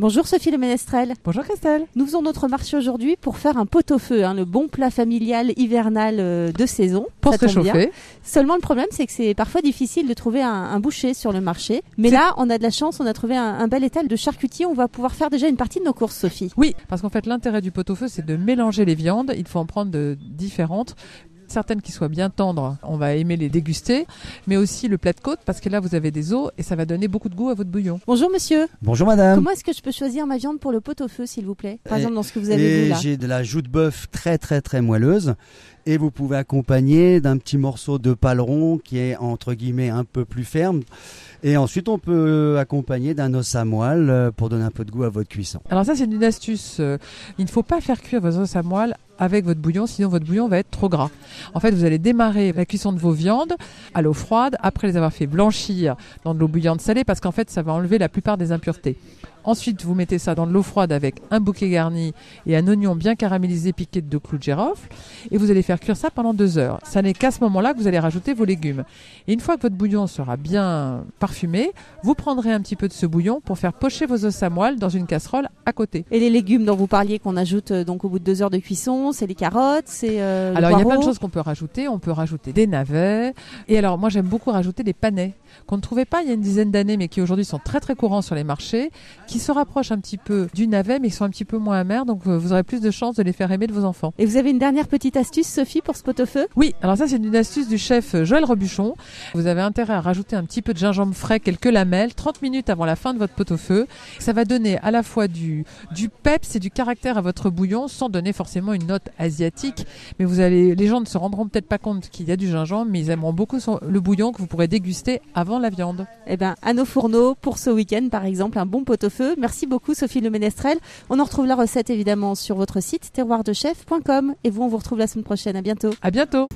Bonjour Sophie Le Ménestrel. Bonjour Christelle. Nous faisons notre marché aujourd'hui pour faire un pot-au-feu, le bon plat familial hivernal de saison. Pour ça se tombe bien. réchauffer. Seulement le problème c'est que c'est parfois difficile de trouver un boucher sur le marché. Mais là on a de la chance, on a trouvé un bel étal de charcutier. On va pouvoir faire déjà une partie de nos courses, Sophie. Oui, parce qu'en fait l'intérêt du pot-au-feu c'est de mélanger les viandes. Il faut en prendre de différentes. Certaines qui soient bien tendres, on va aimer les déguster, mais aussi le plat de côte parce que là vous avez des os et ça va donner beaucoup de goût à votre bouillon. Bonjour monsieur. Bonjour madame. Comment est-ce que je peux choisir ma viande pour le pot-au-feu s'il vous plaît? Par exemple dans ce que vous avez vu là. J'ai de la joue de bœuf très moelleuse et vous pouvez accompagner d'un petit morceau de paleron qui est entre guillemets un peu plus ferme. Et ensuite, on peut accompagner d'un os à moelle pour donner un peu de goût à votre cuisson. Alors ça, c'est une astuce. Il ne faut pas faire cuire vos os à moelle avec votre bouillon, sinon votre bouillon va être trop gras. En fait, vous allez démarrer la cuisson de vos viandes à l'eau froide, après les avoir fait blanchir dans de l'eau bouillante salée, parce qu'en fait, ça va enlever la plupart des impuretés. Ensuite, vous mettez ça dans de l'eau froide avec un bouquet garni et un oignon bien caramélisé piqué de 2 clous de girofle. Et vous allez faire cuire ça pendant 2 heures. Ça n'est qu'à ce moment-là que vous allez rajouter vos légumes. Et une fois que votre bouillon sera bien parfumé, vous prendrez un petit peu de ce bouillon pour faire pocher vos os à moelle dans une casserole à côté. Et les légumes dont vous parliez qu'on ajoute donc au bout de 2 heures de cuisson, c'est les carottes, c'est alors il y a plein de choses qu'on peut rajouter. On peut rajouter des navets. Et alors moi j'aime beaucoup rajouter des panais qu'on ne trouvait pas il y a une dizaine d'années mais qui aujourd'hui sont très courants sur les marchés, qui se rapprochent un petit peu du navet mais qui sont un petit peu moins amers, donc vous aurez plus de chances de les faire aimer de vos enfants. Et vous avez une dernière petite astuce Sophie pour ce pot-au-feu? Oui, alors ça c'est une astuce du chef Joël Robuchon. Vous avez intérêt à rajouter un petit peu de gingembre frais, quelques lamelles, 30 minutes avant la fin de votre pot-au-feu. Ça va donner à la fois du peps et du caractère à votre bouillon sans donner forcément une note asiatique. Mais les gens ne se rendront peut-être pas compte qu'il y a du gingembre, mais ils aimeront beaucoup le bouillon que vous pourrez déguster avant la viande. Eh bien, à nos fourneaux pour ce week-end par exemple, un bon pot-au-feu. Merci beaucoup Sophie Le Ménestrel. On en retrouve la recette évidemment sur votre site terroirdechef.com et vous on vous retrouve la semaine prochaine. À bientôt. À bientôt.